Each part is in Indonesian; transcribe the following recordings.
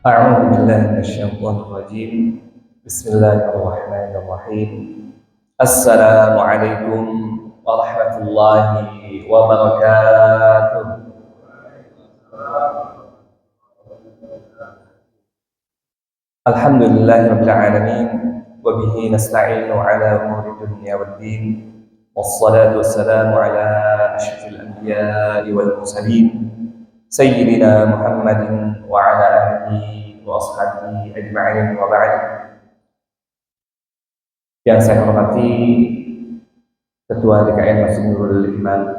أعوذ بالله من الشيطان الرجيم بسم الله الرحمن الرحيم السلام عليكم ورحمة الله وبركاته. الحمد لله رب العالمين وبه نستعين على أمور الدنيا والدين والصلاة والسلام على أشرف الأنبياء والمرسلين سيدنا محمد وعلى آله وأصحابه أجمعين وبعد. Yang saya hormati Ketua DKM Masjid Nurul Iman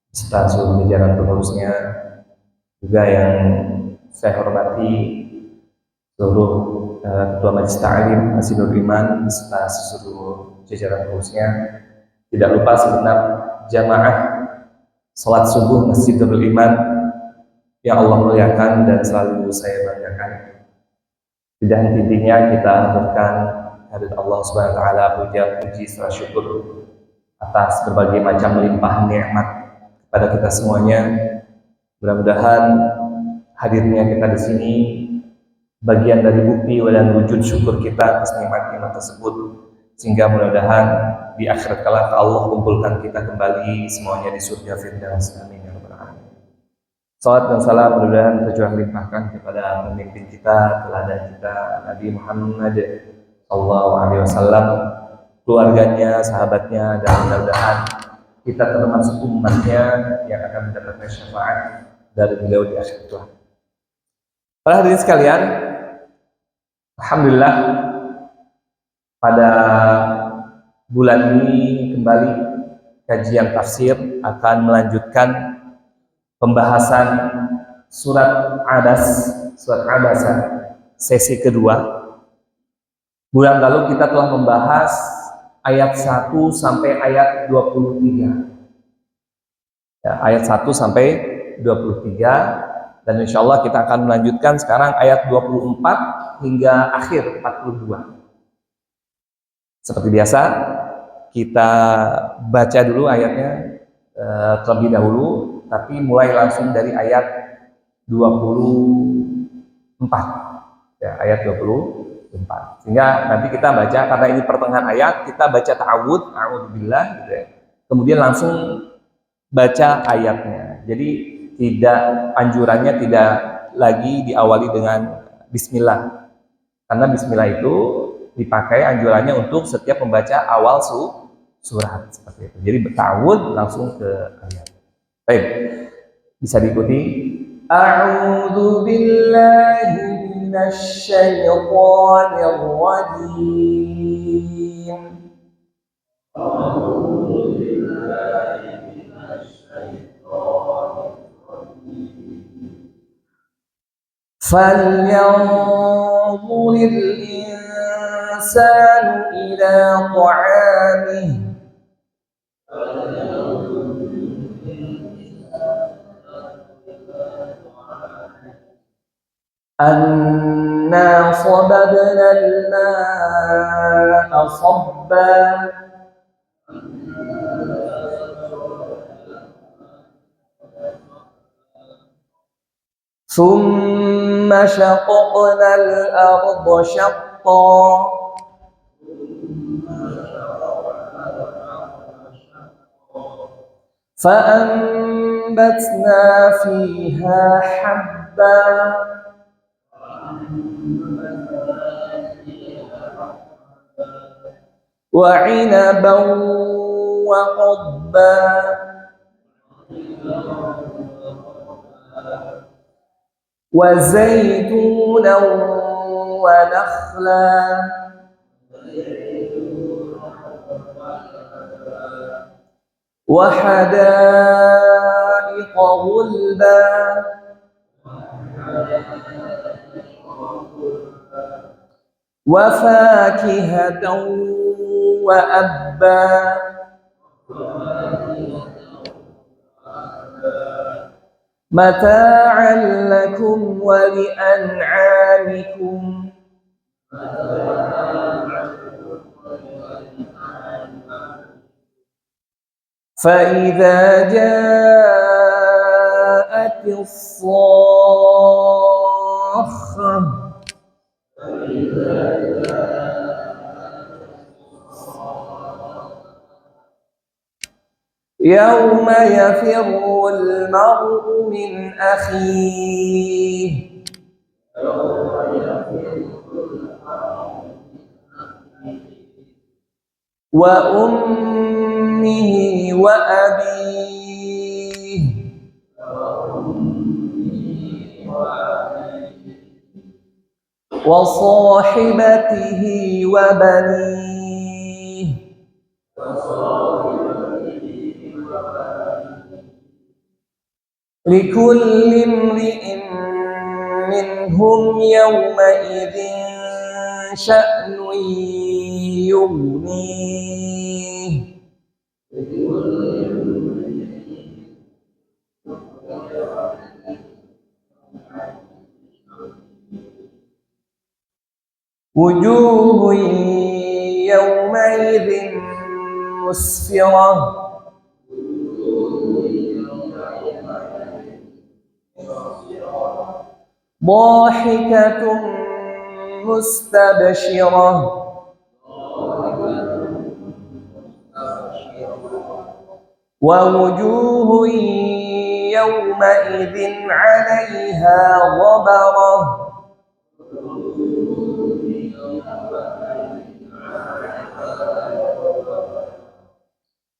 beserta seluruh jajaran pengurusnya, juga yang saya hormati seluruh Ketua Majelis Ta'lim Masjid Nurul Iman beserta seluruh jajaran pengurusnya. Tidak lupa segenap jamaah salat subuh Masjid Nurul Iman yang Allah muliakan dan selalu saya banggakan. Tidak henti-hentinya kita haturkan kehadirat Allah Subhanahu wa taala, puji serta syukur atas berbagai macam limpah nikmat kepada kita semuanya. Mudah-mudahan hadirnya kita di sini bagian dari bukti dan wujud syukur kita atas nikmat-nikmat tersebut, sehingga mudah-mudahan di akhirat kelak Allah kumpulkan kita kembali semuanya di surga Firdaus. Amin ya rabbal alamin. Salat dan salam mudah-mudahan tercurah limpahkan kepada pemimpin kita, teladan kita, Nabi Muhammad sallallahu alaihi wasallam, keluarganya, sahabatnya, dan mudah-mudahan kita termasuk umatnya yang akan mendapatkan syafaat dari beliau di akhir kelak. Para hadirin sekalian, alhamdulillah pada bulan ini kembali kajian tafsir akan melanjutkan pembahasan surat Abasa sesi kedua. Bulan lalu kita telah membahas ayat 1 sampai ayat 23. Ya, ayat 1 sampai 23, dan insya Allah kita akan melanjutkan sekarang ayat 24 hingga akhir 42. Seperti biasa, kita baca dulu ayatnya terlebih dahulu, tapi mulai langsung dari ayat 24. Ya, ayat 24. Sehingga nanti kita baca, karena ini pertengahan ayat, kita baca ta'awud, a'udzubillah gitu ya. Kemudian langsung baca ayatnya. Jadi anjurannya tidak lagi diawali dengan bismillah. Karena bismillah itu dipakai anjurannya untuk setiap membaca awal surat seperti itu. Jadi ta'awud langsung ke ayat. Baik. Bisa diikuti. A'udzu billahi minasyaitonir rajim. A'udzu billahi minasyaitonir rajim. Falyanzuril insanu ila ta'amih. أنا صببنا الماء صبا ثم شققنا الأرض شقا فأنبتنا فيها حبا وعنبا وقضبا وزيتونا ونخلا وحدائق غلبا وفاكهة وأبا متاعا لكم ولأنعامكم. فإذا جاءت الصاخة يوم يفر المرء من أخيه وأمه وأبيه وصاحبته وبنيه لكل امرئ منهم يومئذ شأن يغنيه وجوه يومئذ مسفرة ضاحكة مستبشرة ووجوه يومئذ عليها غبرة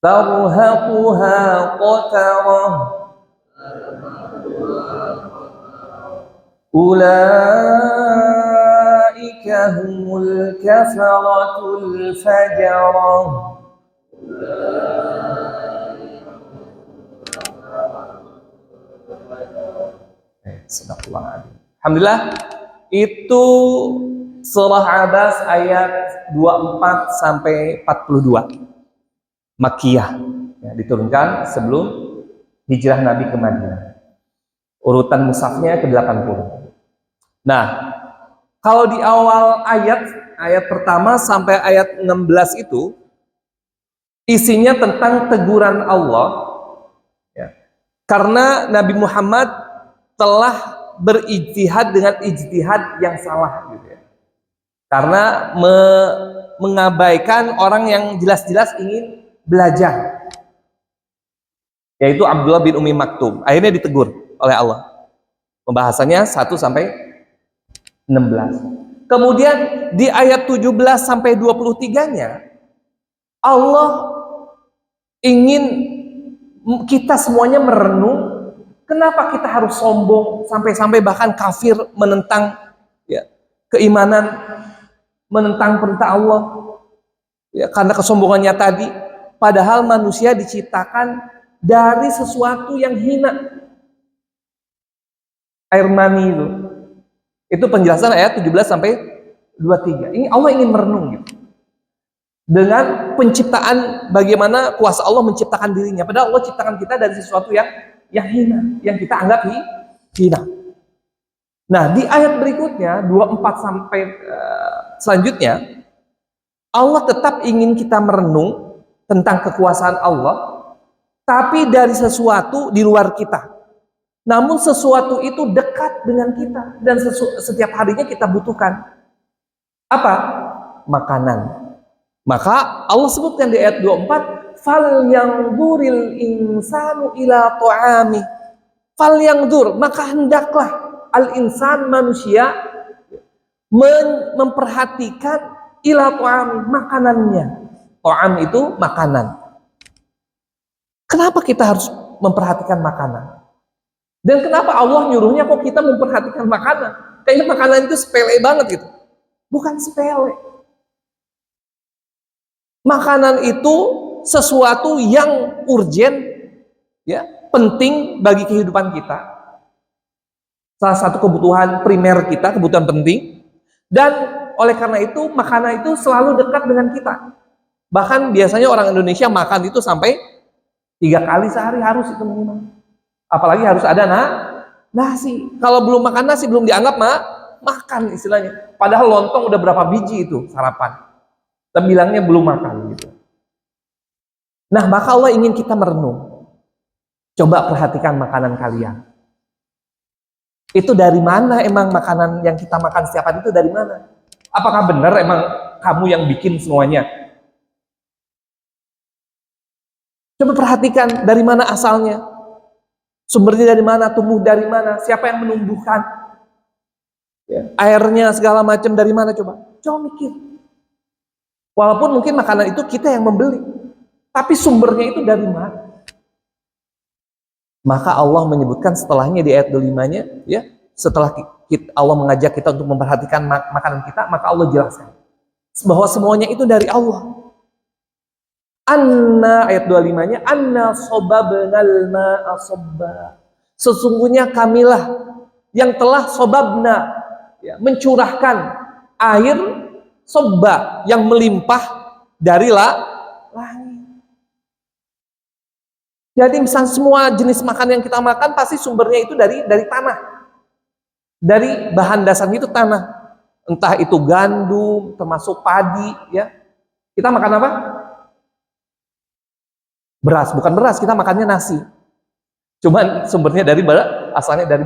ترهقها قترة أولئك هم الكفرة الفجرة. Alhamdulillah, itu surah Abas ayat 24 sampai 42 Makkiyah, ya, diturunkan sebelum hijrah Nabi ke Madinah. Urutan mushafnya ke 80. Nah, kalau di awal ayat pertama sampai ayat 16 itu isinya tentang teguran Allah, ya, karena Nabi Muhammad telah berijtihad dengan ijtihad yang salah, gitu ya. Karena mengabaikan orang yang jelas-jelas ingin belajar, yaitu Abdullah bin Umi Maktum. Akhirnya ditegur oleh Allah. Pembahasannya 1 sampai 16. Kemudian di ayat 17 sampai 23-nya Allah ingin kita semuanya merenung. Kenapa kita harus sombong sampai-sampai bahkan kafir menentang, ya, keimanan, menentang perintah Allah, ya, karena kesombongannya tadi. Padahal manusia diciptakan dari sesuatu yang hina. Air mani itu penjelasan ayat 17 sampai 23. Ini Allah ingin merenung, gitu, dengan penciptaan, bagaimana kuasa Allah menciptakan dirinya. Padahal Allah ciptakan kita dari sesuatu yang hina, yang kita anggap hina. Nah, di ayat berikutnya 24 sampai selanjutnya Allah tetap ingin kita merenung tentang kekuasaan Allah, tapi dari sesuatu di luar kita. Namun sesuatu itu dekat dengan kita dan setiap harinya kita butuhkan. Apa? Makanan. Maka Allah sebutkan di ayat 24, fal yanzuril insanu ila ta'ami. Fal yanzur, maka hendaklah al insan, manusia, memperhatikan ila ta'ami, makanannya. Ta'am itu makanan. Kenapa kita harus memperhatikan makanan? Dan kenapa Allah nyuruhnya kok kita memperhatikan makanan? Kayaknya makanan itu sepele banget, gitu. Bukan sepele. Makanan itu sesuatu yang urgen, ya, penting bagi kehidupan kita. Salah satu kebutuhan primer kita, kebutuhan penting. Dan oleh karena itu makanan itu selalu dekat dengan kita. Bahkan biasanya orang Indonesia makan itu sampai 3 kali sehari harus itu minimal. Apalagi harus ada nasi. Kalau belum makan nasi belum dianggap makan istilahnya. Padahal lontong udah berapa biji itu sarapan. Tapi bilangnya belum makan, gitu. Nah, maka Allah ingin kita merenung. Coba perhatikan makanan kalian. Itu dari mana emang makanan yang kita makan setiap hari itu dari mana? Apakah benar emang kamu yang bikin semuanya? Coba perhatikan dari mana asalnya. Sumbernya dari mana, tumbuh dari mana, siapa yang menumbuhkan. Ya, airnya segala macam dari mana coba? Coba mikir. Walaupun mungkin makanan itu kita yang membeli, tapi sumbernya itu dari mana? Maka Allah menyebutkan setelahnya di ayat 25-nya, ya, setelah Allah mengajak kita untuk memperhatikan makanan kita, maka Allah jelaskan bahwa semuanya itu dari Allah. Anna, ayat 25-nya, anna sobabnal ma'a sobba. Sesungguhnya kamilah yang telah sobabna, ya, mencurahkan air sobba yang melimpah dari langit. Jadi misalnya semua jenis makan yang kita makan pasti sumbernya itu dari tanah. Dari bahan dasarnya itu tanah. Entah itu gandum, termasuk padi, ya. Kita makan apa? Beras, bukan beras, kita makannya nasi. Cuman sumbernya dari asalnya dari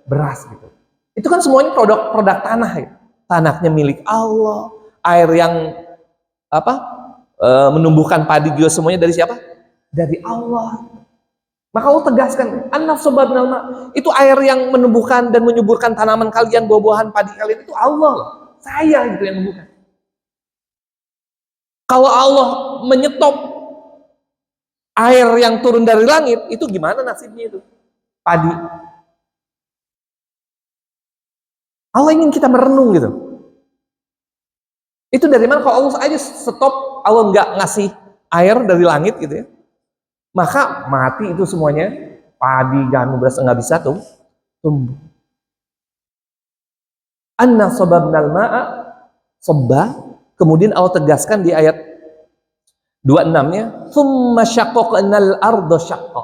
beras gitu. Itu kan semuanya produk tanah ya. Tanahnya milik Allah. Air yang menumbuhkan padi juga semuanya dari siapa? Dari Allah. Maka Allah tegaskan, an-nafsobabnal ma, itu air yang menumbuhkan dan menyuburkan tanaman kalian, buah-buahan padi kalian, itu Allah. Saya gitu yang menumbuhkan. Kalau Allah menyetop air yang turun dari langit, itu gimana nasibnya itu? Padi. Allah ingin kita merenung gitu. Itu dari mana? Kalau Allah aja stop, Allah nggak ngasih air dari langit gitu ya, maka mati itu semuanya, padi, gandum, beras nggak bisa tumbuh. Anna sobabnal ma'a sobba. Kemudian Allah tegaskan di ayat 26-nya, thumma syaqqaqnal arda syaqqa.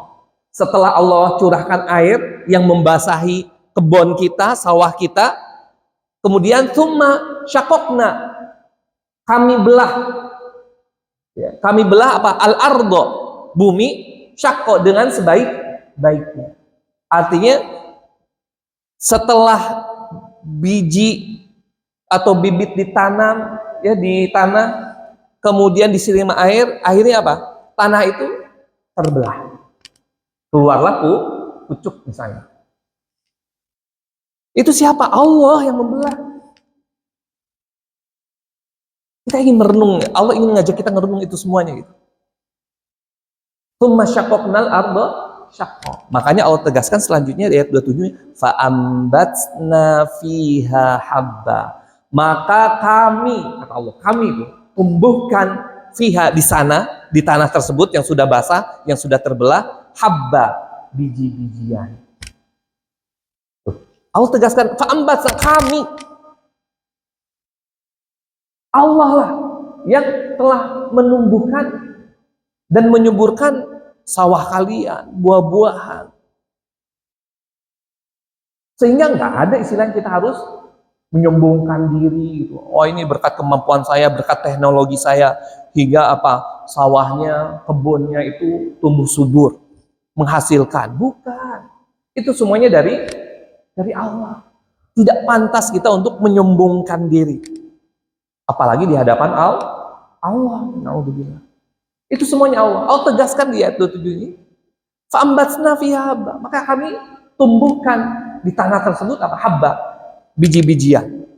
Setelah Allah curahkan air yang membasahi kebun kita, sawah kita, kemudian thumma syaqqaqna, kami belah. Ya, kami belah apa? Al-ardo, bumi, syakko, dengan sebaik-baiknya. Artinya setelah biji atau bibit ditanam ya di tanah, kemudian disiram air, akhirnya apa? Tanah itu terbelah. Keluarlah pucuk misalnya. Itu siapa? Allah yang membelah. Kita ingin merenung, Allah ingin ngajak kita merenung itu semuanya gitu. Tsumma syaqqaqnal arda syaqqa. Makanya Allah tegaskan selanjutnya di ayat 27, fa ambatna fiha habba. Maka kami, kata Allah, kami itu tumbuhkan fiha, di sana, di tanah tersebut yang sudah basah, yang sudah terbelah, habba, biji-bijian. Allah tegaskan fa ambatna, kami, Allah lah yang telah menumbuhkan dan menyuburkan sawah kalian, buah-buahan. Sehingga nggak ada istilah kita harus menyombongkan diri gitu. Oh, ini berkat kemampuan saya, berkat teknologi saya, hingga apa, sawahnya, kebunnya itu tumbuh subur, menghasilkan. Bukan. Itu semuanya dari Allah. Tidak pantas kita untuk menyombongkan diri. Apalagi di hadapan Allah. Naudzubillah. Itu semuanya Allah. Allah tegaskan di ayat 27 ini, fa'ambatsna fiha habba. Maka kami tumbuhkan di tanah tersebut apa? Habba, biji-bijian.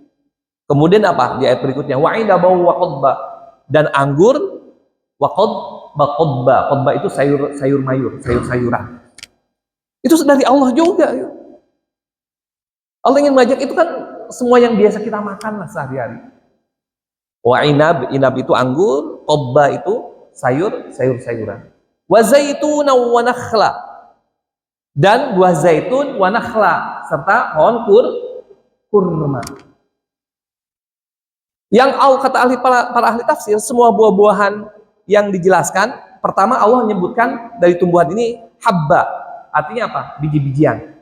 Kemudian apa? Di ayat berikutnya, wa'inabau wa qadba, dan anggur wa qadba. Qadba itu sayur-sayuran. Itu dari Allah juga. Allah ingin mengajak, itu kan semua yang biasa kita makan lah sehari-hari. Wa inab itu anggur, qadba itu sayur-sayuran. Wa zaituna wa nakhla, dan buah zaitun, wa nakhla, serta pohon kurma. Yang kata para ahli tafsir, semua buah-buahan yang dijelaskan, pertama Allah menyebutkan dari tumbuhan ini habba, artinya apa? Biji-bijian.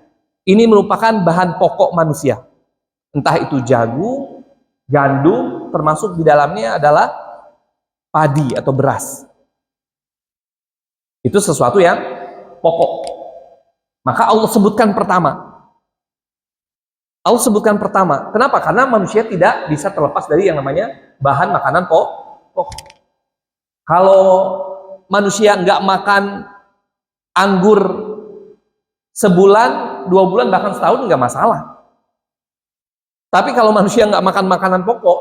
Ini merupakan bahan pokok manusia. Entah itu jagung, gandum, termasuk di dalamnya adalah padi atau beras. Itu sesuatu yang pokok. Maka Allah sebutkan pertama. Allah sebutkan pertama. Kenapa? Karena manusia tidak bisa terlepas dari yang namanya bahan makanan pokok. Kalau manusia nggak makan anggur sebulan, 2 bulan, bahkan setahun nggak masalah. Tapi kalau manusia nggak makan makanan pokok,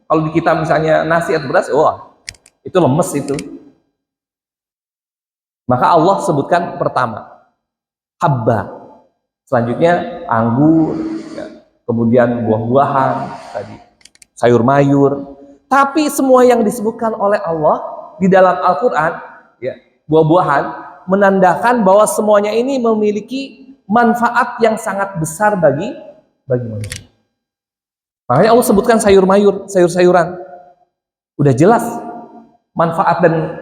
kalau di kita misalnya nasi atau beras, wah itu lemes itu. Maka Allah sebutkan pertama habba, selanjutnya anggur, ya, kemudian buah-buahan, tadi sayur mayur. Tapi semua yang disebutkan oleh Allah di dalam Al-Quran, ya, buah-buahan, menandakan bahwa semuanya ini memiliki manfaat yang sangat besar bagi manusia. Makanya Allah sebutkan sayur mayur, sayur-sayuran. Udah jelas manfaat dan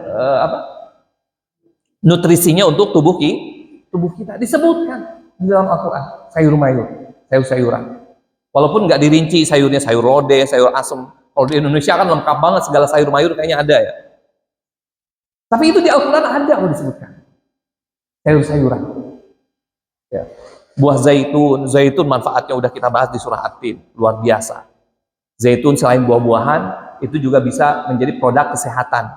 nutrisinya untuk tubuh kita disebutkan di dalam Al-Quran. Sayur mayur, sayur-sayuran. Walaupun nggak dirinci sayurnya, sayur lodeh, sayur asem. Kalau di Indonesia kan lengkap banget segala sayur mayur kayaknya ada ya. Tapi itu di Al-Quran ada kalau disebutkan. Sayur-sayuran. Ya. Buah zaitun manfaatnya udah kita bahas di surah At-Tin, luar biasa. Zaitun selain buah-buahan, itu juga bisa menjadi produk kesehatan.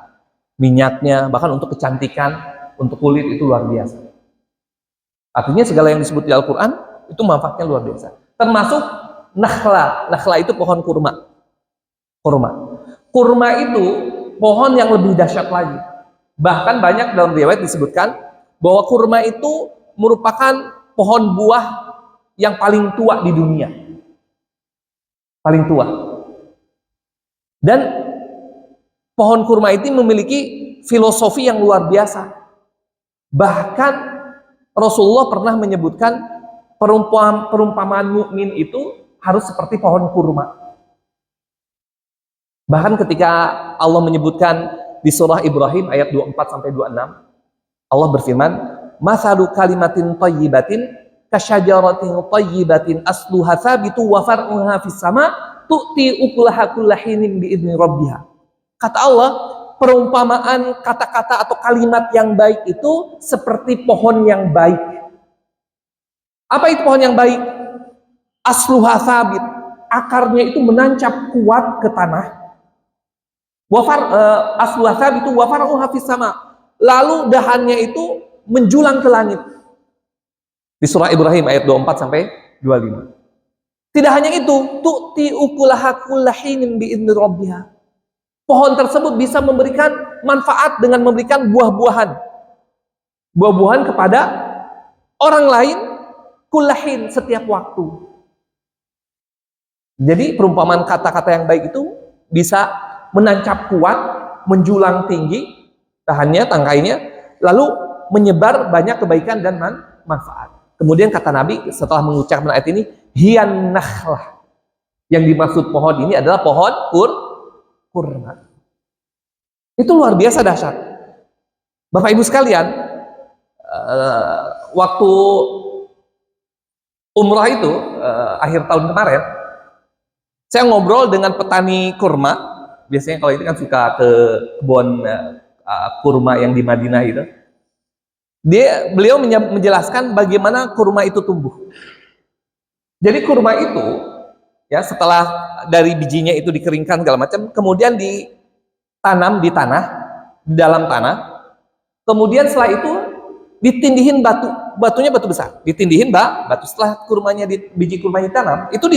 Minyaknya, bahkan untuk kecantikan, untuk kulit itu luar biasa. Artinya segala yang disebut di Al-Quran, itu manfaatnya luar biasa. Termasuk nakhla. Nakhla itu pohon kurma. Kurma itu pohon yang lebih dahsyat lagi. Bahkan banyak dalam riwayat disebutkan bahwa kurma itu merupakan pohon buah yang paling tua di dunia. Paling tua. Dan pohon kurma itu memiliki filosofi yang luar biasa. Bahkan Rasulullah pernah menyebutkan perumpamaan mukmin itu harus seperti pohon kurma. Bahkan ketika Allah menyebutkan di surah Ibrahim ayat 24 sampai 26, Allah berfirman, "Mathalu kalimatin thayyibatin kasyajaratin thayyibatin asluha tsabitu wa far'uha fis sama tu'ti ukulaha kullahinin biidzni rabbiha." Kata Allah, perumpamaan kata-kata atau kalimat yang baik itu seperti pohon yang baik. Apa itu pohon yang baik? Asluha tsabit, akarnya itu menancap kuat ke tanah. Asluha tsabitu wa far'uha fis sama. Lalu dahannya itu menjulang ke langit. Di surah Ibrahim ayat 24 sampai 25. Tidak hanya itu, tu'ti ukulaha kullahinin biidzni rabbiha. Pohon tersebut bisa memberikan manfaat dengan memberikan buah-buahan. Buah-buahan kepada orang lain kullahin setiap waktu. Jadi perumpamaan kata-kata yang baik itu bisa menancap kuat, menjulang tinggi dahannya, tangkainya, lalu menyebar banyak kebaikan dan manfaat. Kemudian kata Nabi setelah mengucapkan ayat ini, hiyan nakhlah. Yang dimaksud pohon ini adalah pohon kurma. Itu luar biasa dahsyat. Bapak Ibu sekalian, waktu umrah itu akhir tahun kemarin, saya ngobrol dengan petani kurma. Biasanya kalau itu kan suka ke kebun kurma yang di Madinah itu. Beliau menjelaskan bagaimana kurma itu tumbuh. Jadi kurma itu ya setelah dari bijinya itu dikeringkan segala macam, kemudian ditanam di tanah, di dalam tanah. Kemudian setelah itu ditindihin batunya batu besar. Ditindihin batu setelah biji kurmanya ditanam, itu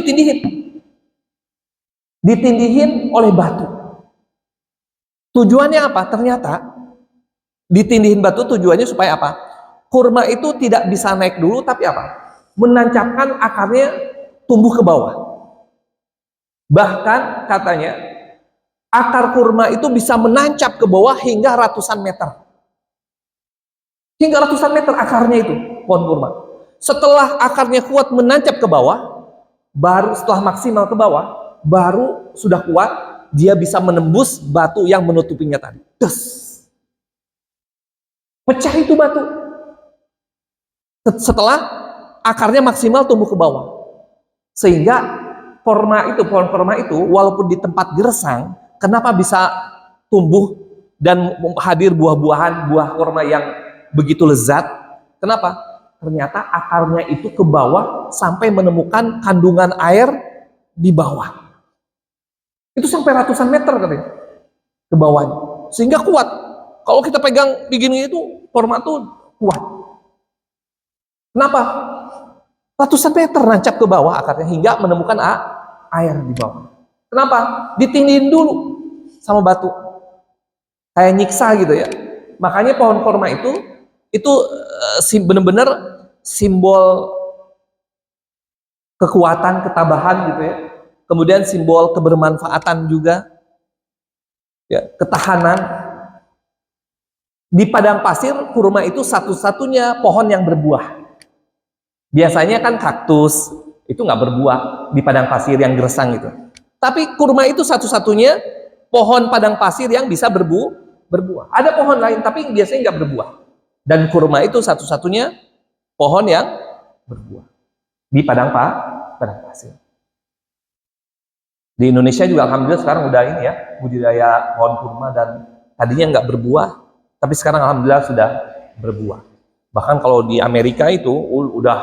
ditindihin oleh batu. Tujuannya apa? Ternyata ditindihin batu tujuannya supaya apa? Kurma itu tidak bisa naik dulu, tapi apa? Menancapkan akarnya tumbuh ke bawah. Bahkan katanya akar kurma itu bisa menancap ke bawah hingga ratusan meter. Hingga ratusan meter akarnya itu, pohon kurma. Setelah akarnya kuat menancap ke bawah, baru setelah maksimal ke bawah, baru sudah kuat, dia bisa menembus batu yang menutupinya tadi. Des. Pecah itu batu. Setelah akarnya maksimal tumbuh ke bawah. Sehingga pohon kurma itu walaupun di tempat gersang, kenapa bisa tumbuh dan hadir buah kurma yang begitu lezat? Kenapa? ternyata akarnya itu ke bawah sampai menemukan kandungan air di bawah. Itu sampai ratusan meter katanya ke bawahnya. Sehingga kuat. Kalau kita pegang begini itu kurma itu kuat. Kenapa? Ratusan meter nancap ke bawah akarnya hingga menemukan air di bawah. Kenapa? Ditindihin dulu sama batu. Kayak nyiksa gitu ya. Makanya pohon kurma itu benar-benar simbol kekuatan, ketabahan gitu ya. Kemudian simbol kebermanfaatan juga. Ya, ketahanan. Di padang pasir, kurma itu satu-satunya pohon yang berbuah. Biasanya kan kaktus, itu nggak berbuah di padang pasir yang gersang itu. Tapi kurma itu satu-satunya pohon padang pasir yang bisa berbuah. Ada pohon lain, tapi biasanya nggak berbuah. Dan kurma itu satu-satunya pohon yang berbuah di padang pasir. Di Indonesia juga alhamdulillah sekarang udah ini ya, budidaya pohon kurma dan tadinya nggak berbuah, tapi sekarang alhamdulillah sudah berbuah. Bahkan kalau di Amerika itu udah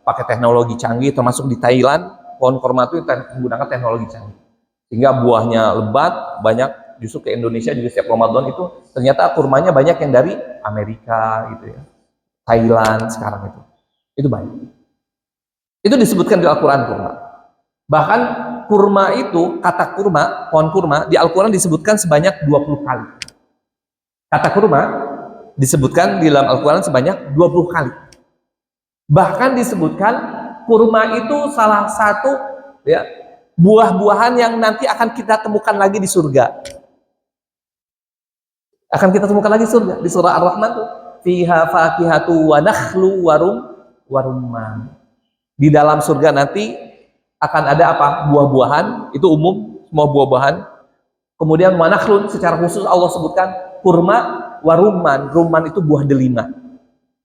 pakai teknologi canggih, termasuk di Thailand, pohon kurma itu menggunakan teknologi canggih. Sehingga buahnya lebat, banyak justru ke Indonesia juga setiap Ramadan itu ternyata kurmanya banyak yang dari Amerika gitu ya. Thailand sekarang itu banyak. Itu disebutkan di Al-Quran kurma. Bahkan kurma itu, kata kurma, pohon kurma di Al-Quran disebutkan sebanyak 20 kali. Kata kurma disebutkan di dalam Al-Quran sebanyak 20 kali. Bahkan disebutkan kurma itu salah satu ya buah-buahan yang nanti akan kita temukan lagi di surga. Akan kita temukan lagi surga di surah Ar-Rahman tuh. Fiha fakihatu wa nakhlu warumman. Di dalam surga nanti akan ada apa? Buah-buahan, itu umum semua buah-buahan. Kemudian manakhlun secara khusus Allah sebutkan kurma warumman. Rumman itu buah delima.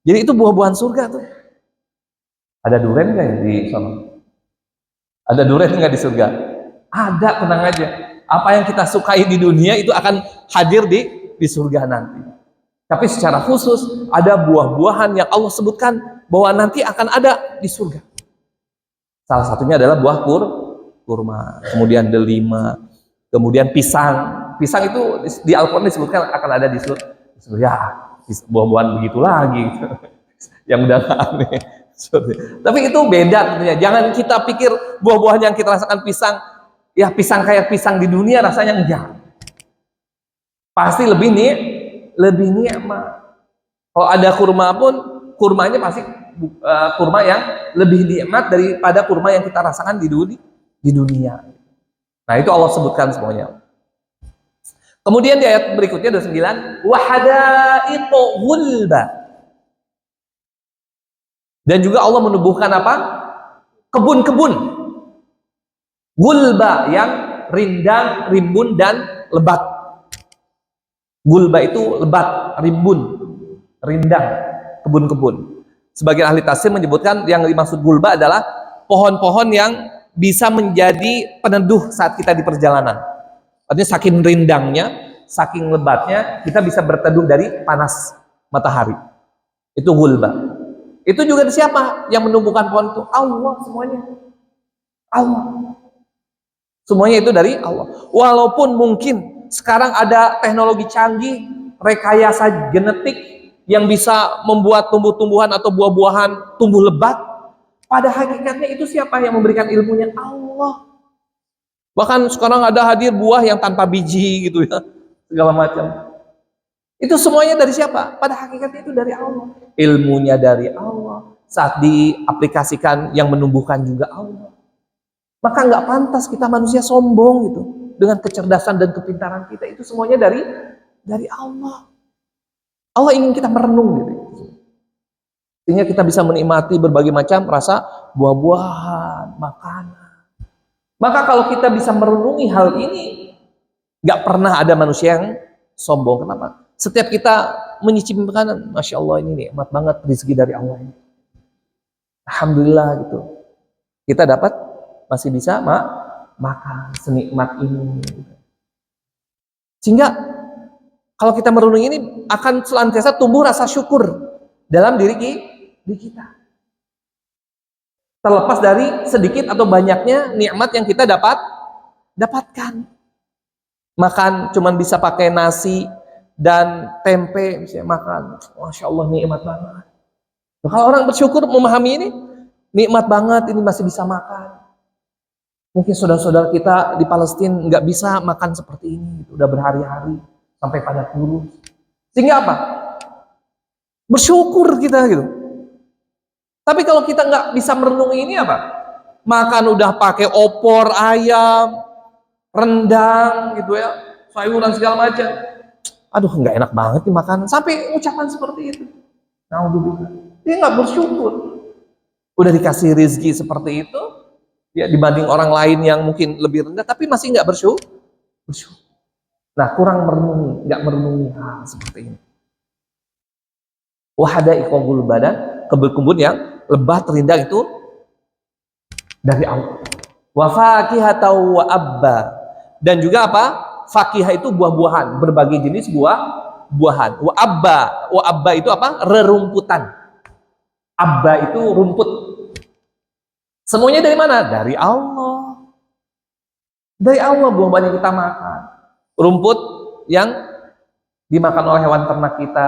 Jadi itu buah-buahan surga tuh. Ada durian nggak ya di sana? Ada durian nggak di surga? Ada, tenang aja. Apa yang kita sukai di dunia itu akan hadir di surga nanti. Tapi secara khusus ada buah-buahan yang Allah sebutkan bahwa nanti akan ada di surga. Salah satunya adalah buah kurma, kemudian delima, kemudian pisang. Pisang itu di Al-Quran disebutkan akan ada di surga. Ya, buah-buahan begitu lagi. Yang udah aneh. Tapi itu beda tentunya. Jangan kita pikir buah-buahan yang kita rasakan pisang, ya pisang kayak pisang di dunia rasanya enggak. Pasti lebih nikmat. Kalau ada kurma pun, kurmanya pasti kurma yang lebih nikmat daripada kurma yang kita rasakan di dunia. Nah, itu Allah sebutkan semuanya. Kemudian di ayat berikutnya ada 9, wa hadaiqu ghulba. Dan juga Allah menubuhkan apa? Kebun-kebun. Gulba yang rindang, rimbun dan lebat. Gulba itu lebat, rimbun, rindang, kebun-kebun. Sebagian ahli tafsir menyebutkan yang dimaksud gulba adalah pohon-pohon yang bisa menjadi peneduh saat kita di perjalanan. Artinya saking rindangnya, saking lebatnya, kita bisa berteduh dari panas matahari. Itu gulba. Itu juga siapa yang menumbuhkan pohon itu? Allah semuanya. Allah. Semuanya itu dari Allah. Walaupun mungkin sekarang ada teknologi canggih, rekayasa genetik yang bisa membuat tumbuh-tumbuhan atau buah-buahan tumbuh lebat, pada hakikatnya itu siapa yang memberikan ilmunya? Allah. Bahkan sekarang ada hadir buah yang tanpa biji gitu ya, segala macam. Itu semuanya dari siapa? Pada hakikatnya itu dari Allah. Ilmunya dari Allah. Saat diaplikasikan yang menumbuhkan juga Allah. Maka nggak pantas kita manusia sombong gitu. Dengan kecerdasan dan kepintaran kita. Itu semuanya dari Allah. Allah ingin kita merenung gitu. Sehingga kita bisa menikmati berbagai macam rasa buah-buahan, makanan. Maka kalau kita bisa merenungi hal ini, nggak pernah ada manusia yang sombong. Kenapa? Setiap kita menyicipi makanan, Masya Allah ini nikmat banget rezeki dari Allah ini. Alhamdulillah gitu. Kita dapat masih bisa makan senikmat ini. Sehingga kalau kita merenungi ini akan senantiasa tumbuh rasa syukur dalam diri kita. terlepas dari sedikit atau banyaknya nikmat yang kita dapatkan. Makan cuman bisa pakai nasi dan tempe, bisa makan, masya Allah nikmat banget. Nah, kalau orang bersyukur memahami ini, nikmat banget ini masih bisa makan. Mungkin saudara-saudara kita di Palestina nggak bisa makan seperti ini, udah berhari-hari sampai pada kurus. Sehingga apa? Bersyukur kita gitu. Tapi kalau kita nggak bisa merenungi ini apa? Makan udah pakai opor ayam, rendang gitu ya, sayuran segala macam. Aduh nggak enak banget nih makanan. Sampai ucapan seperti itu. Naudzubillah. Dia nggak bersyukur. Udah dikasih rezeki seperti itu, ya dibanding orang lain yang mungkin lebih rendah, tapi masih nggak bersyukur. Nah kurang merenungi, nggak merenungi hal seperti ini. Wahada iqobul badan, kebun-kebun yang lebah terindah itu dari Allah. Wa fakihatan wa abba, dan juga apa? Fakihah itu buah-buahan, berbagai jenis buah-buahan. Wa abba itu apa? Rerumputan. Abba itu rumput. Semuanya dari mana? Dari Allah. Dari Allah buah-buahan yang kita makan. Rumput yang dimakan oleh hewan ternak kita.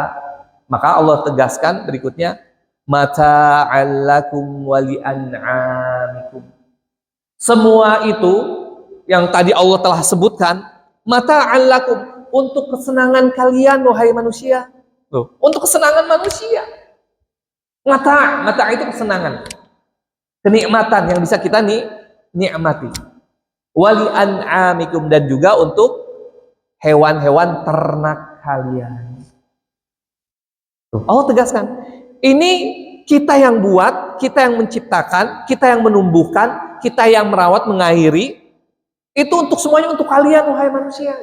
Maka Allah tegaskan berikutnya, mata'allakum wali an'amikum. Semua itu yang tadi Allah telah sebutkan, mata'allakum, untuk kesenangan kalian wahai manusia. Loh, untuk kesenangan manusia. Mata itu kesenangan, kenikmatan yang bisa kita nikmati. Wali an'amikum, dan juga untuk hewan-hewan ternak kalian. Allah tegaskan, ini kita yang buat, kita yang menciptakan, kita yang menumbuhkan, kita yang merawat, mengairi. Itu untuk semuanya untuk kalian wahai manusia.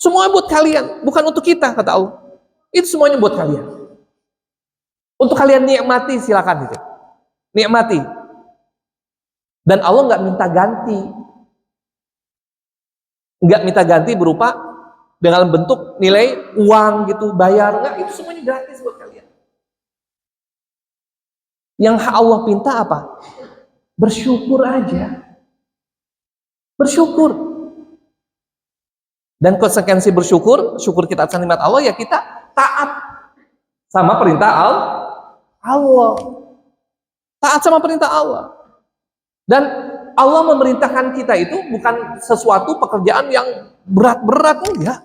Semuanya buat kalian, bukan untuk kita, kata Allah. Itu semuanya buat kalian. Untuk kalian nikmati, silakan itu. Nikmati. Dan Allah nggak minta ganti. Nggak minta ganti berupa dengan bentuk nilai uang gitu, bayar, enggak, itu semuanya gratis buat kalian. Yang Allah minta apa? Bersyukur aja. Bersyukur. Dan konsekuensi bersyukur, syukur kita atas nikmat Allah, ya kita taat sama perintah Allah. Taat sama perintah Allah. Dan Allah memerintahkan kita itu bukan sesuatu pekerjaan yang berat-berat, enggak.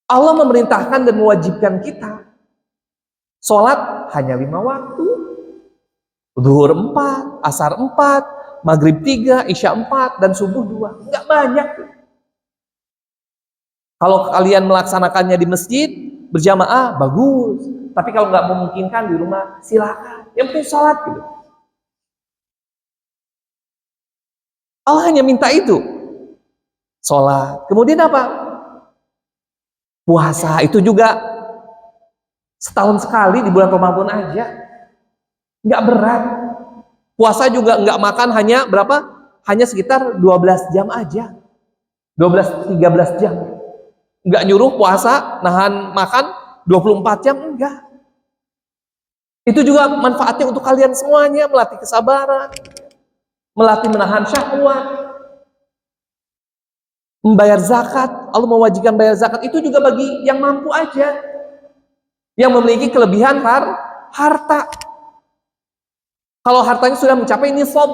Allah memerintahkan dan mewajibkan kita sholat hanya 5 waktu, zuhur 4, asar 4, maghrib 3, isya 4, dan subuh 2. Enggak banyak. Kalau kalian melaksanakannya di masjid berjamaah, bagus. Tapi kalau nggak memungkinkan di rumah, silakan. Yang penting sholat gitu. Allah hanya minta itu. Sholat. Kemudian apa? Puasa itu juga setahun sekali di bulan Ramadan aja. Nggak berat. Puasa juga nggak makan hanya berapa? Hanya sekitar 12 jam aja. 12-13 jam. Nggak nyuruh puasa, nahan makan 24 jam, enggak. Itu juga manfaatnya untuk kalian semuanya, melatih kesabaran, melatih menahan syahwat, membayar zakat. Allah mewajibkan bayar zakat itu juga bagi yang mampu aja, yang memiliki kelebihan harta. Kalau hartanya sudah mencapai nisab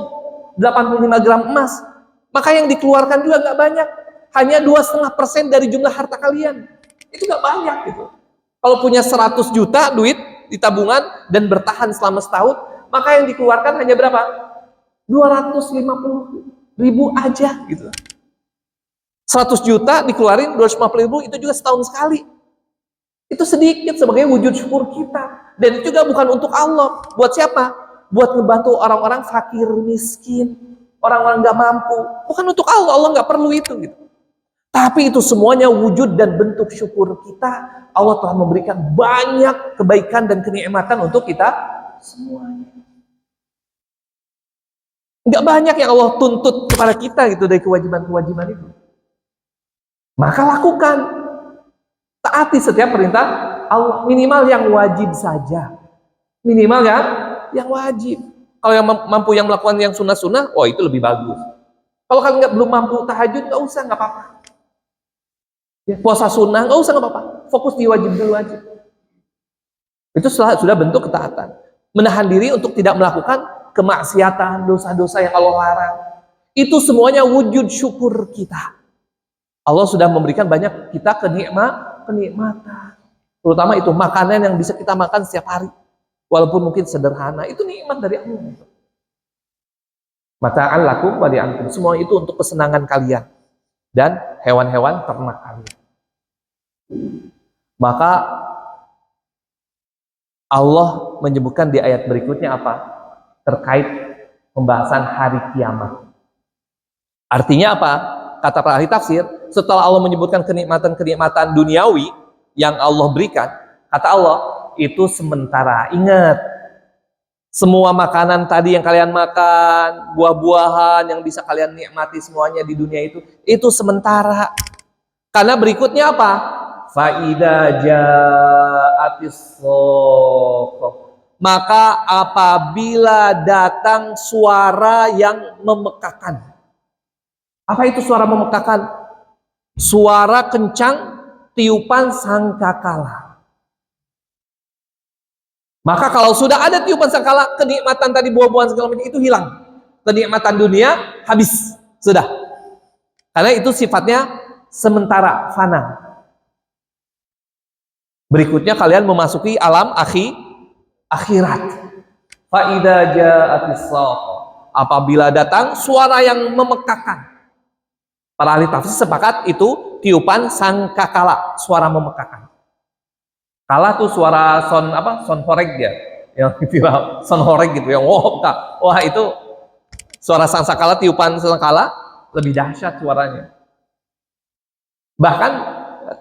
85 gram emas, maka yang dikeluarkan juga nggak banyak, hanya 2,5% dari jumlah harta kalian. Itu nggak banyak gitu. Kalau punya 100 juta duit di tabungan dan bertahan selama setahun, maka yang dikeluarkan hanya berapa? 250.000 aja gitu. 100 juta dikeluarin 250.000, itu juga setahun sekali. Itu sedikit sebagai wujud syukur kita. Dan itu juga bukan untuk Allah. Buat siapa? Buat ngebantu orang-orang fakir, miskin, orang-orang nggak mampu. Bukan untuk Allah. Allah nggak perlu itu gitu. Tapi itu semuanya wujud dan bentuk syukur kita. Allah telah memberikan banyak kebaikan dan kenikmatan untuk kita semuanya. Nggak banyak yang Allah tuntut kepada kita gitu dari kewajiban-kewajiban itu. Maka lakukan, taati setiap perintah Allah, minimal yang wajib saja, minimal yang Yang wajib. Kalau yang mampu yang melakukan yang sunnah-sunnah, oh itu lebih bagus. Kalau kalian belum mampu tahajud, nggak usah, nggak apa-apa. Ya, puasa sunnah, nggak usah, nggak apa-apa. Fokus di wajib dulu aja. Itu sudah bentuk ketaatan. Menahan diri untuk tidak melakukan kemaksiatan, dosa-dosa yang Allah larang. Itu semuanya wujud syukur kita. Allah sudah memberikan banyak kita kenikmatan. Terutama itu makanan yang bisa kita makan setiap hari. Walaupun mungkin sederhana, itu nikmat dari Allah. Mata'an lakum wa li'antum. Semua itu untuk kesenangan kalian dan hewan-hewan ternak kalian. Maka Allah menyebutkan di ayat berikutnya apa? Terkait pembahasan hari kiamat. Artinya apa? Kata para ahli tafsir, setelah Allah menyebutkan kenikmatan-kenikmatan duniawi yang Allah berikan, kata Allah, itu sementara. Ingat, semua makanan tadi yang kalian makan, buah-buahan yang bisa kalian nikmati semuanya di dunia itu sementara. Karena berikutnya apa? Fa'idha ja'atis maka apabila datang suara yang memekakan. Apa itu suara memekakan? Suara kencang, tiupan sangkakala. Maka kalau sudah ada tiupan sangkakala, kenikmatan tadi buah-buahan segala macam itu hilang. Kenikmatan dunia habis, sudah. Karena itu sifatnya sementara, fana. Berikutnya kalian memasuki alam akhirat. Fa'idha ja'atis apabila datang suara yang memekakan. Para ahli tafsir sepakat itu tiupan sangkakala, suara memekakan. Kala tuh suara son horeg dia, yang viral, son horeg gitu, yang wah itu suara sangkakala, tiupan sangkakala lebih dahsyat suaranya. Bahkan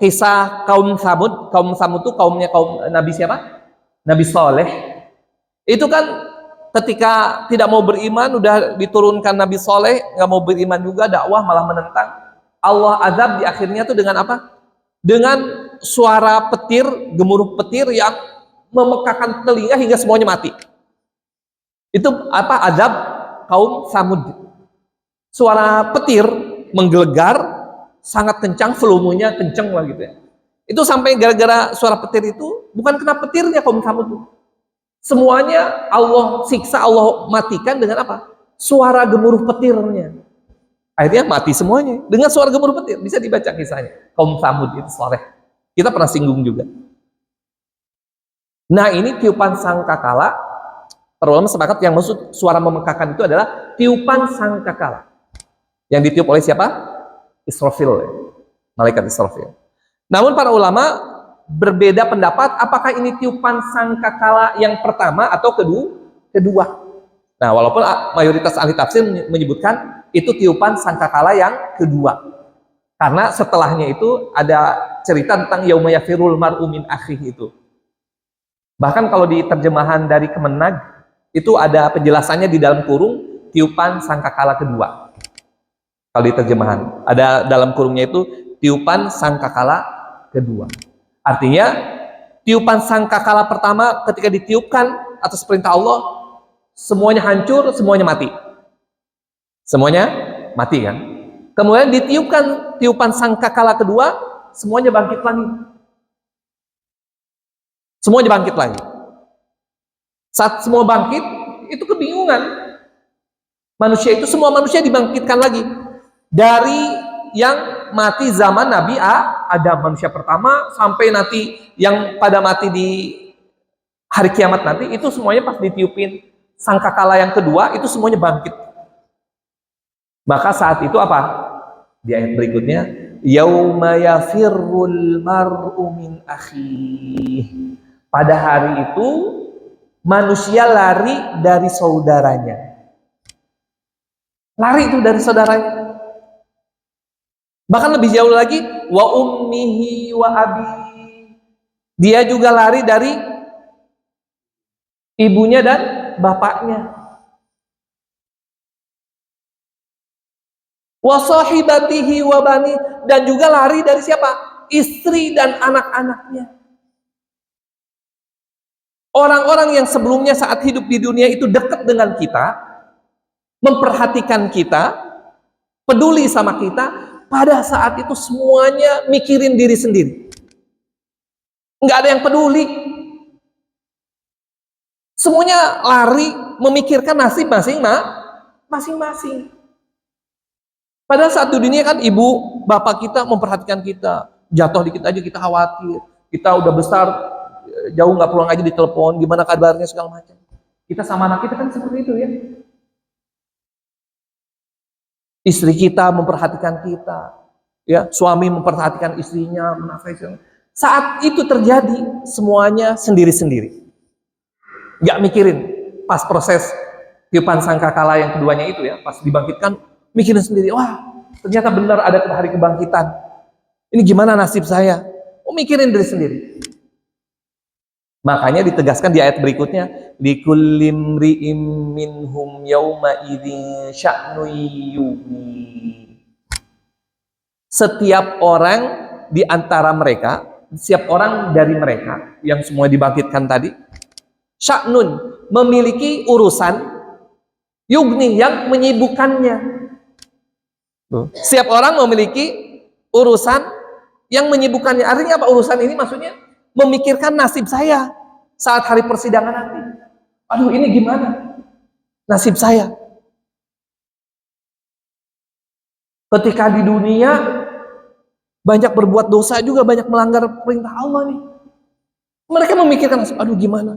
kisah kaum Samud itu kaumnya Nabi siapa? Nabi Saleh. Itu kan ketika tidak mau beriman, udah diturunkan Nabi Saleh, nggak mau beriman juga, dakwah malah menentang. Allah azab di akhirnya tuh dengan apa? Dengan suara petir, gemuruh petir yang memekakan telinga hingga semuanya mati. Itu apa? Azab kaum Samud. Suara petir menggelegar, sangat kencang, volumenya kencang lah gitu ya. Itu sampai gara-gara suara petir itu, bukan kena petirnya kaum Samud tuh. Semuanya Allah siksa, Allah matikan dengan apa? Suara gemuruh petirnya. Akhirnya mati semuanya dengan suara gemuruh petir. Bisa dibaca kisahnya. Kaum Samud itu Saleh. Kita pernah singgung juga. Nah ini tiupan sangkakala. Para ulama sepakat yang maksud suara memekakan itu adalah tiupan sangkakala. Yang ditiup oleh siapa? Israfil. Malaikat Israfil. Namun para ulama berbeda pendapat apakah ini tiupan sangkakala yang pertama atau kedua. Nah, walaupun mayoritas ahli tafsir menyebutkan itu tiupan sangkakala yang kedua. Karena setelahnya itu ada cerita tentang yauma yafirul mar'u min akhihi itu. Bahkan kalau di terjemahan dari Kemenag itu ada penjelasannya di dalam kurung tiupan sangkakala kedua. Kalau di terjemahan ada dalam kurungnya itu tiupan sangkakala kedua. Artinya tiupan sangkakala pertama ketika ditiupkan atas perintah Allah, semuanya hancur, semuanya mati. Semuanya mati kan? Kemudian ditiupkan tiupan sangkakala kedua, semuanya bangkit lagi. Semuanya bangkit lagi. Saat semua bangkit, itu kebingungan. Semua manusia dibangkitkan lagi. Dari yang mati zaman Nabi Adam, manusia pertama, sampai nanti yang pada mati di hari kiamat nanti, itu semuanya pas ditiupin sangkakala yang kedua, itu semuanya bangkit. Maka saat itu apa? Di ayat berikutnya, yauma yafirrul mar'u min akhihi. Pada hari itu manusia lari dari saudaranya. Lari itu dari saudaranya. Bahkan lebih jauh lagi, wa ummihi wa abi. Dia juga lari dari ibunya dan bapaknya. Wa sahibatihi wa bani, dan juga lari dari siapa? Istri dan anak-anaknya. Orang-orang yang sebelumnya saat hidup di dunia itu dekat dengan kita, memperhatikan kita, peduli sama kita, pada saat itu semuanya mikirin diri sendiri. Nggak ada yang peduli. Semuanya lari memikirkan nasib masing-masing. Padahal saat di dunia kan ibu, bapak kita memperhatikan kita. Jatuh dikit aja kita khawatir. Kita udah besar, jauh nggak pulang aja ditelepon, gimana kabarnya segala macam. Kita sama anak kita kan seperti itu ya. Istri kita memperhatikan kita, ya, suami memperhatikan istrinya, menafkahi. Saat itu terjadi, semuanya sendiri-sendiri. Nggak mikirin pas proses tiupan sangkakala yang keduanya itu ya, pas dibangkitkan, mikirin sendiri, wah ternyata benar ada hari kebangkitan. Ini gimana nasib saya? Oh, mikirin diri sendiri. Makanya ditegaskan di ayat berikutnya, likulli imri'in minhum yauma idzin sya'nun yughni. Setiap orang di antara mereka, setiap orang dari mereka yang semua dibangkitkan tadi, sya'nun, memiliki urusan, yughni, yang menyibukkannya. Setiap orang memiliki urusan yang menyibukkannya. Artinya apa urusan ini? Maksudnya memikirkan nasib saya saat hari persidangan nanti. Aduh, ini gimana nasib saya? Ketika di dunia banyak berbuat dosa juga, banyak melanggar perintah Allah nih. Mereka memikirkan nasib, aduh gimana?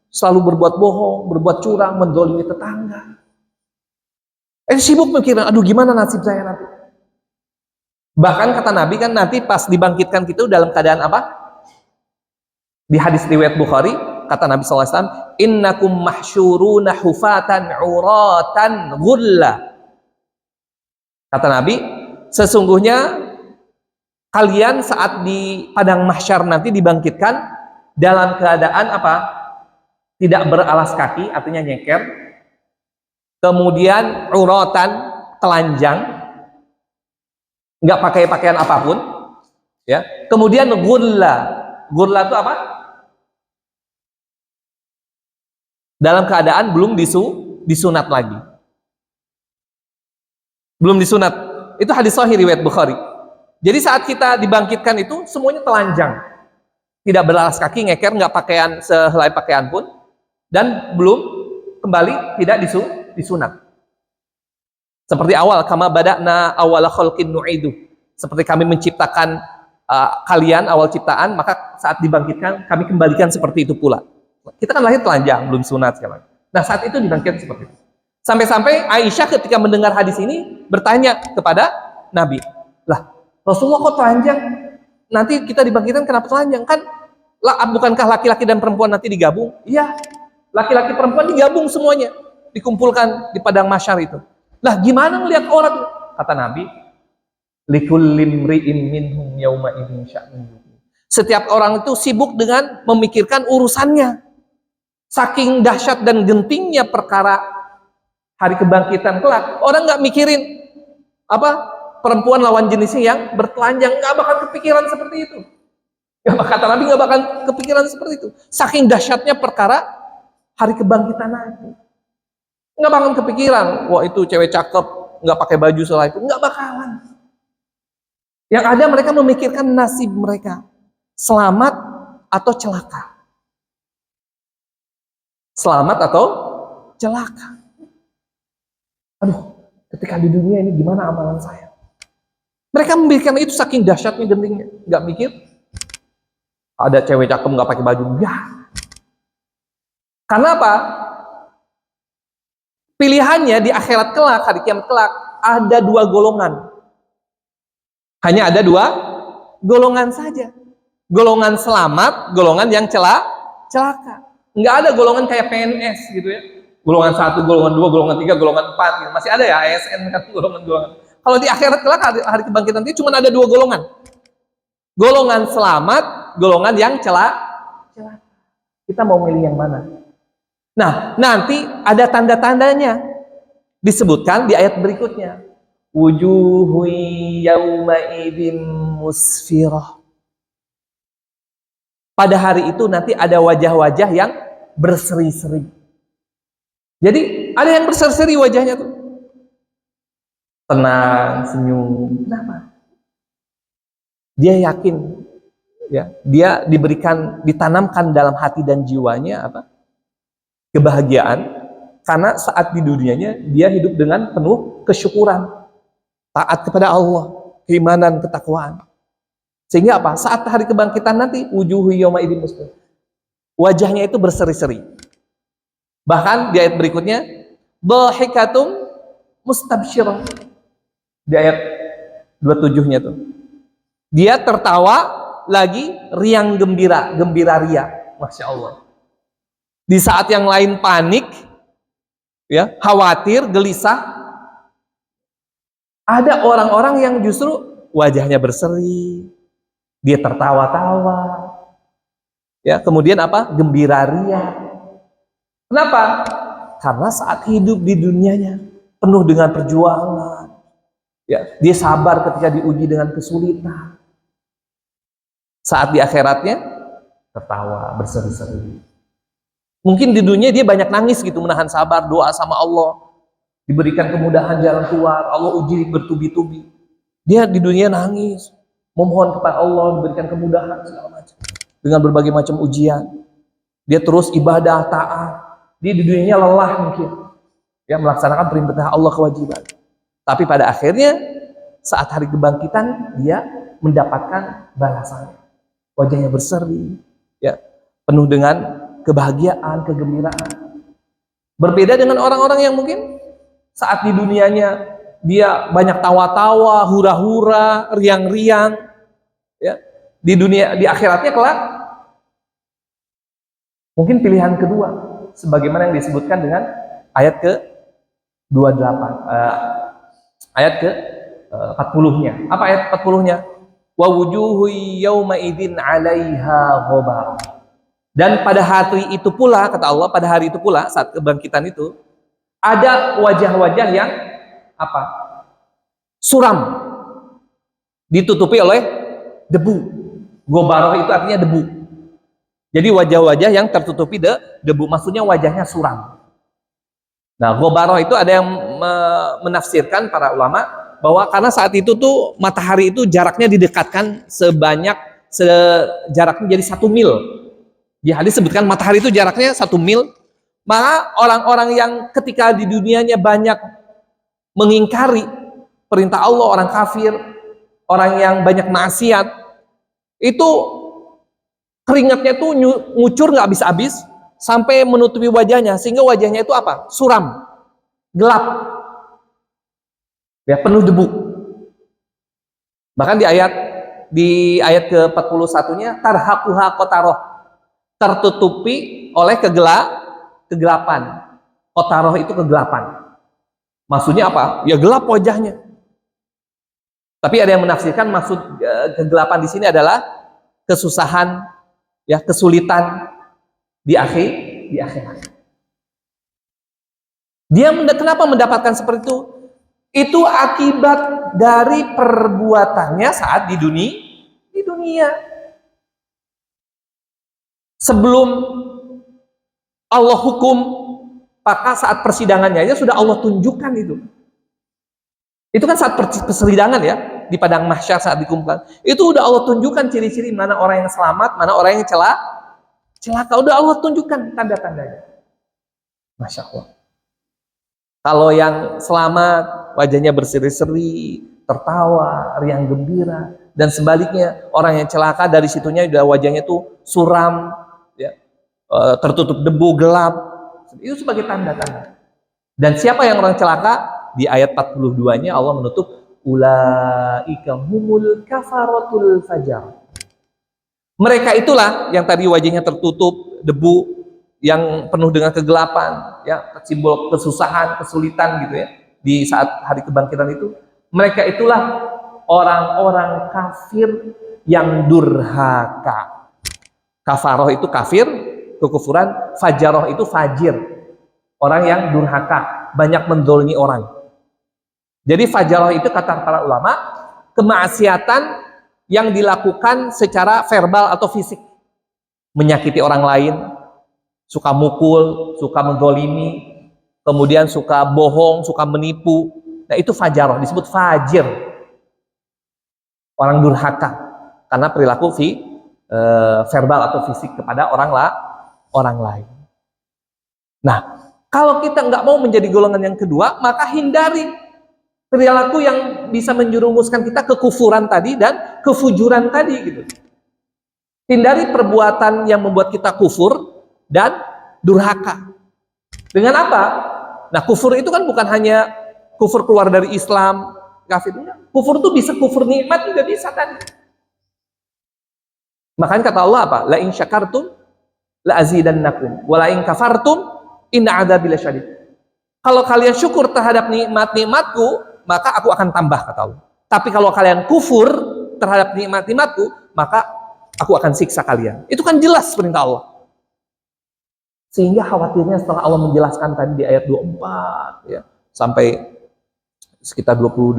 Selalu berbuat bohong, berbuat curang, mendolimi tetangga. Sibuk mikirin, aduh gimana nasib saya nanti? Bahkan kata Nabi kan nanti pas dibangkitkan kita dalam keadaan apa? Di hadis riwayat Bukhari, kata Nabi SAW, innakum mahsyuruna hufatan uratan ghulla. Kata Nabi, sesungguhnya kalian saat di padang mahsyar nanti dibangkitkan dalam keadaan apa? Tidak beralas kaki, artinya nyeker. Kemudian uratan, telanjang, nggak pakai pakaian apapun, ya. Kemudian ghulla itu apa? Dalam keadaan belum disunat lagi, belum disunat. Itu hadis sahih riwayat Bukhari. Jadi saat kita dibangkitkan itu semuanya telanjang, tidak beralas kaki, ngeker, nggak pakaian sehelai pakaian pun, dan belum kembali tidak disunat. Seperti awal, kama bada'na awala khalqin nu'idu. Seperti kami menciptakan kalian awal ciptaan, maka saat dibangkitkan kami kembalikan seperti itu pula. Kita kan lahir telanjang, belum sunat sekarang. Nah, saat itu dibangkitkan seperti itu. Sampai-sampai Aisyah ketika mendengar hadis ini bertanya kepada Nabi, "Lah, Rasulullah kok telanjang? Nanti kita dibangkitkan kenapa telanjang? Kan bukankah laki-laki dan perempuan nanti digabung?" Iya, laki-laki perempuan digabung semuanya, dikumpulkan di padang mahsyar itu. Lah gimana melihat orang? Kata Nabi, likulli imri'in minhum yauma idzin sya'nun yughni. Setiap orang itu sibuk dengan memikirkan urusannya. Saking dahsyat dan gentingnya perkara hari kebangkitan kelak, orang nggak mikirin apa perempuan lawan jenisnya yang bertelanjang, nggak bakal kepikiran seperti itu. Kata Nabi nggak bakal kepikiran seperti itu. Saking dahsyatnya perkara hari kebangkitan nanti. Nggak bakal kepikiran, wah itu cewek cakep, nggak pakai baju setelah itu, nggak bakalan. Yang ada mereka memikirkan nasib mereka, selamat atau celaka. Selamat atau celaka. Aduh, ketika di dunia ini gimana amalan saya? Mereka memikirkan itu saking dahsyatnya gentingnya, nggak mikir. Ada cewek cakep nggak pakai baju, ya. Karena apa? Pilihannya di akhirat kelak, hari kiamat kelak, ada dua golongan. Hanya ada dua golongan saja. Golongan selamat, golongan yang celaka. Nggak ada golongan kayak PNS gitu ya. Golongan 1, golongan 2, golongan 3, golongan 4. Gitu. Masih ada ya ASN kan golongan-golongan. Kalau di akhirat kelak, hari kebangkitan itu cuma ada dua golongan. Golongan selamat, golongan yang celaka. Kita mau milih yang mana? Nah, nanti ada tanda-tandanya disebutkan di ayat berikutnya. Wujuhu yauma idzin musfirah. Pada hari itu nanti ada wajah-wajah yang berseri-seri. Jadi ada yang berseri-seri wajahnya tuh, tenang, senyum. Kenapa? Dia yakin, ya, dia ditanamkan dalam hati dan jiwanya apa? Kebahagiaan, karena saat di dunianya dia hidup dengan penuh kesyukuran, taat kepada Allah, keimanan, ketakwaan. Sehingga apa? Saat hari kebangkitan nanti, wujuhu yauma idzin musfirah, wajahnya itu berseri-seri. Bahkan di ayat berikutnya, dhahikatum mustabsyirah. Di ayat 27-nya tuh. Dia tertawa lagi riang gembira, gembira ria. Masya Allah. Di saat yang lain panik, ya, khawatir, gelisah, ada orang-orang yang justru wajahnya berseri, dia tertawa-tawa, ya, kemudian apa? Gembira ria. Kenapa? Karena saat hidup di dunianya penuh dengan perjuangan, ya, dia sabar ketika diuji dengan kesulitan. Saat di akhiratnya tertawa berseri-seri. Mungkin di dunia dia banyak nangis gitu, menahan sabar, doa sama Allah, diberikan kemudahan jalan keluar, Allah uji bertubi-tubi. Dia di dunia nangis, memohon kepada Allah diberikan kemudahan segala macam, dengan berbagai macam ujian. Dia terus ibadah, taat. Dia di dunianya lelah mungkin, ya, melaksanakan perintah Allah, kewajiban. Tapi pada akhirnya saat hari kebangkitan dia mendapatkan balasannya. Wajahnya berseri, ya, penuh dengan kebahagiaan, kegembiraan. Berbeda dengan orang-orang yang mungkin saat di dunianya dia banyak tawa-tawa, hura-hura, riang-riang, ya. Di dunia, di akhiratnya kelak mungkin pilihan kedua, sebagaimana yang disebutkan dengan ayat ke-28, ayat ke-40-nya. Apa ayat 40-nya? Wa wujuhu yauma idzin 'alaiha ghabar. Dan pada hari itu pula, kata Allah, pada hari itu pula, saat kebangkitan itu, ada wajah-wajah yang apa? Suram, ditutupi oleh debu. Ghabar itu artinya debu. Jadi wajah-wajah yang tertutupi debu, maksudnya wajahnya suram. Nah, ghabar itu ada yang menafsirkan para ulama bahwa karena saat itu tuh matahari itu jaraknya didekatkan jaraknya jadi 1 mil. Di hadis sebutkan matahari itu jaraknya 1 mil. Maka orang-orang yang ketika di dunianya banyak mengingkari perintah Allah, orang kafir, orang yang banyak maksiat, itu keringatnya itu ngucur nggak habis-habis sampai menutupi wajahnya, sehingga wajahnya itu apa? Suram, gelap, ya, penuh debu. Bahkan di ayat ke-41-nya, tarhaquha qataroh, tertutupi oleh kegelapan. Qataroh itu kegelapan. Maksudnya apa? Ya gelap wajahnya. Tapi ada yang menafsirkan maksud kegelapan di sini adalah kesusahan, ya, kesulitan di akhirat. Dia kenapa mendapatkan seperti itu? Itu akibat dari perbuatannya saat di dunia. Sebelum Allah hukum, maka saat persidangannya aja sudah Allah tunjukkan itu. Itu kan saat persidangan, ya, di padang mahsyar saat dikumpulkan. Itu udah Allah tunjukkan ciri-ciri mana orang yang selamat, mana orang yang celaka. Udah Allah tunjukkan tanda-tandanya. Masya Allah. Kalau yang selamat, wajahnya berseri-seri, tertawa, riang gembira. Dan sebaliknya, orang yang celaka dari situnya udah wajahnya tuh suram, ya, tertutup debu, gelap. Itu sebagai tanda-tanda. Dan siapa yang orang celaka? Di ayat 42-nya Allah menutup, ulaika humul kafaratul fajar. Mereka itulah yang tadi wajahnya tertutup debu, yang penuh dengan kegelapan, ya, simbol kesusahan, kesulitan gitu, ya, di saat hari kebangkitan itu. Mereka itulah orang-orang kafir yang durhaka. Kafaroh itu kafir, kekufuran. Fajaroh itu fajir, orang yang durhaka, banyak mendolimi orang. Jadi fajaroh itu kata para ulama, kemaksiatan yang dilakukan secara verbal atau fisik, menyakiti orang lain, suka mukul, suka mendolimi, kemudian suka bohong, suka menipu. Nah itu fajaroh, disebut fajir. Orang durhaka karena perilaku verbal atau fisik kepada orang lain. Nah, kalau kita nggak mau menjadi golongan yang kedua, maka hindari perilaku yang bisa menjerumuskan kita ke kufuran tadi dan kefujuran tadi gitu. Hindari perbuatan yang membuat kita kufur dan durhaka. Dengan apa? Nah, kufur itu kan bukan hanya kufur keluar dari Islam, kafirnya. Kufur itu bisa kufur nikmat juga bisa tadi. Makanya kata Allah apa? La in syakartum la azidannakum wa la in kafartum inna adzabi lasyadid. Kalau kalian syukur terhadap nikmat-nikmatku, maka aku akan tambah, kata Allah. Tapi kalau kalian kufur terhadap nikmat-nikmatku, maka aku akan siksa kalian. Itu kan jelas perintah Allah. Sehingga khawatirnya setelah Allah menjelaskan tadi di ayat 24 ya, sampai sekitar 28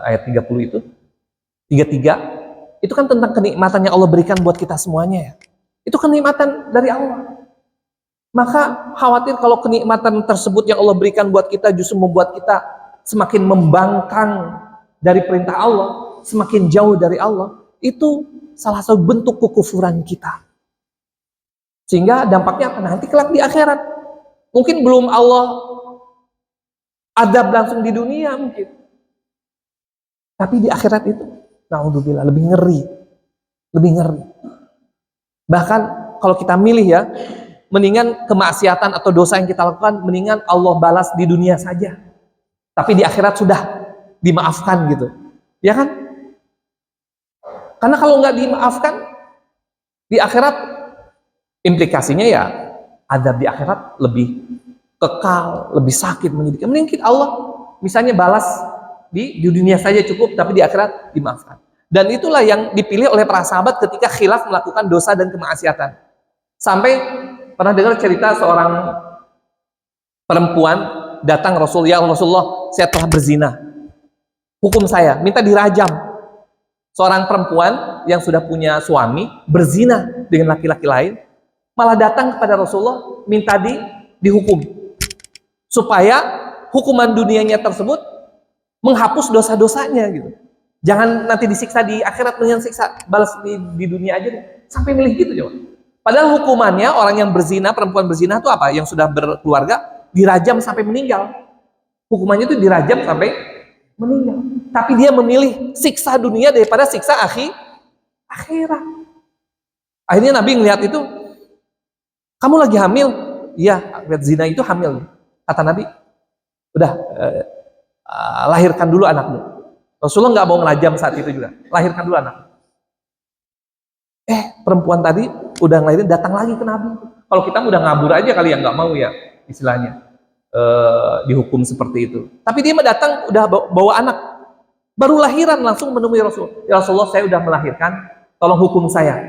ayat 30 itu 33 itu kan tentang kenikmatan yang Allah berikan buat kita semuanya ya. Itu kenikmatan dari Allah. Maka khawatir kalau kenikmatan tersebut yang Allah berikan buat kita justru membuat kita semakin membangkang dari perintah Allah, semakin jauh dari Allah. Itu salah satu bentuk kekufuran kita. Sehingga dampaknya apa? Nanti kelak di akhirat. Mungkin belum Allah adab langsung di dunia mungkin. Tapi di akhirat itu, na'udzubillah, lebih ngeri. Lebih ngeri. Bahkan kalau kita milih ya, mendingan kemaksiatan atau dosa yang kita lakukan, mendingan Allah balas di dunia saja. Tapi di akhirat sudah dimaafkan gitu. Ya kan? Karena kalau nggak dimaafkan, di akhirat implikasinya ya adab di akhirat lebih kekal, lebih sakit, menyedihkan. Mending Allah misalnya balas di dunia saja cukup, tapi di akhirat dimaafkan. Dan itulah yang dipilih oleh para sahabat ketika khilaf melakukan dosa dan kemaksiatan. Sampai pernah dengar cerita seorang perempuan datang Rasulullah, saya telah berzina. Hukum saya, minta dirajam. Seorang perempuan yang sudah punya suami berzina dengan laki-laki lain, malah datang kepada Rasulullah minta dihukum supaya hukuman dunianya tersebut menghapus dosa-dosanya gitu. Jangan nanti disiksa di akhirat, dengan siksa balas di dunia aja deh. Sampai milih gitu coba. Padahal hukumannya orang yang berzina, perempuan berzina itu apa? Yang sudah berkeluarga dirajam sampai meninggal. Hukumannya itu dirajam sampai meninggal. Tapi dia memilih siksa dunia daripada siksa akhirat. Akhirnya Nabi ngelihat itu, kamu lagi hamil? Iya, zina itu hamil. Kata Nabi, udah lahirkan dulu anakmu. Rasulullah nggak mau ngelajam saat itu juga, lahirkan dulu anak. Perempuan tadi udah ngelahirin, datang lagi ke Nabi. Kalau kita udah ngabur aja kali ya, nggak mau ya istilahnya dihukum seperti itu. Tapi dia datang udah bawa anak, baru lahiran langsung menemui Rasul. Ya Rasulullah, saya udah melahirkan, tolong hukum saya.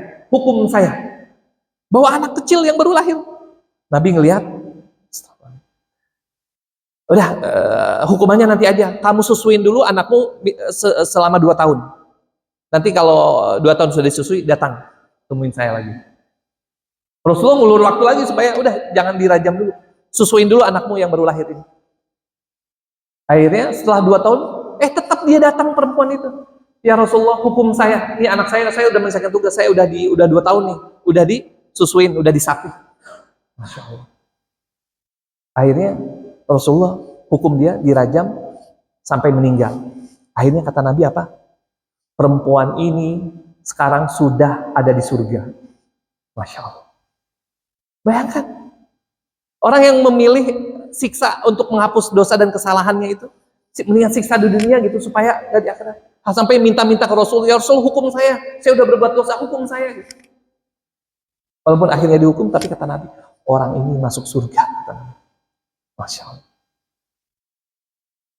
Bawa anak kecil yang baru lahir. Nabi ngelihat, udah hukumannya nanti aja. Kamu susuin dulu anakmu selama 2 tahun. Nanti kalau 2 tahun sudah disusui, datang temuin saya lagi. Rasulullah ngulur waktu lagi supaya udah jangan dirajam dulu. Susuin dulu anakmu yang baru lahir ini. Akhirnya setelah 2 tahun, tetap dia datang perempuan itu. Ya Rasulullah, hukum saya. Ini anak saya udah menyelesaikan tugas, saya udah 2 tahun nih. Udah disusuin, udah disapi. Masya Allah. Akhirnya Rasulullah hukum dia dirajam sampai meninggal. Akhirnya kata Nabi apa? Perempuan ini sekarang sudah ada di surga. Masya Allah. Bayangkan, orang yang memilih siksa untuk menghapus dosa dan kesalahannya itu, mendingan siksa di dunia gitu supaya nggak di akhirat. Sampai minta-minta ke Rasul, ya Rasul hukum saya udah berbuat dosa, hukum saya. Gitu. Walaupun akhirnya dihukum, tapi kata Nabi, orang ini masuk surga. Kata Nabi. Masya Allah.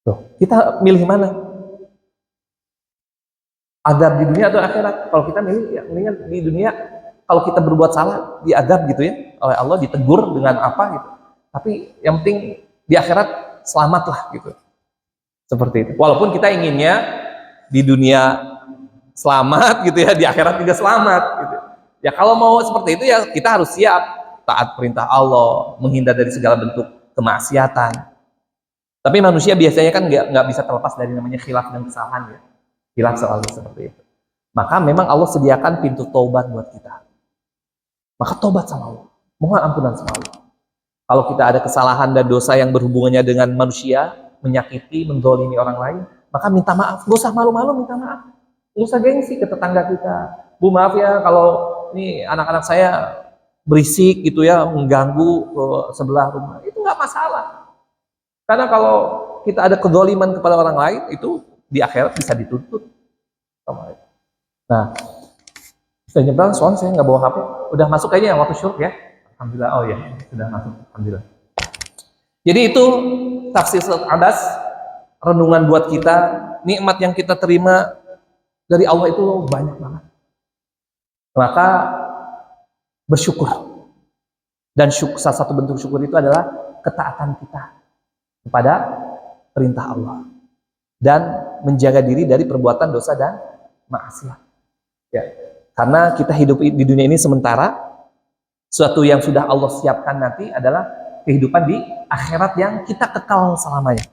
Tuh, kita milih mana? Adab di dunia atau akhirat? Kalau kita milih, ya mendingan di dunia. Kalau kita berbuat salah, diadab gitu ya oleh Allah, ditegur dengan apa gitu. Tapi yang penting di akhirat selamatlah gitu. Seperti itu. Walaupun kita inginnya di dunia selamat gitu ya, di akhirat juga selamat gitu. Ya kalau mau seperti itu ya kita harus siap taat perintah Allah, menghindar dari segala bentuk kemaksiatan. Tapi manusia biasanya kan nggak bisa terlepas dari namanya khilaf dan kesalahan ya. Khilaf selalu seperti itu. Maka memang Allah sediakan pintu taubat buat kita. Maka taubat sama Allah, mohon ampunan sama Allah. Kalau kita ada kesalahan dan dosa yang berhubungannya dengan manusia, menyakiti, mendolimi orang lain, maka minta maaf. Gak usah malu-malu minta maaf. Gak usah gengsi ke tetangga kita. Bu maaf ya kalau ini anak-anak saya berisik gitu ya, mengganggu ke sebelah rumah. Itu nggak masalah. Karena kalau kita ada kedoliman kepada orang lain, itu di akhirat bisa dituntut. Nah, saya nyebrang soalnya saya nggak bawa HP. Udah masuk kayaknya waktu syuruk ya. Alhamdulillah, oh ya, sudah masuk. Alhamdulillah. Jadi itu tafsir surat Abas, renungan buat kita, nikmat yang kita terima dari Allah itu banyak banget. Maka bersyukur. Dan salah satu bentuk syukur itu adalah ketaatan kita kepada perintah Allah dan menjaga diri dari perbuatan dosa dan maksiat. Ya, karena kita hidup di dunia ini sementara, suatu yang sudah Allah siapkan nanti adalah kehidupan di akhirat yang kita kekal selamanya.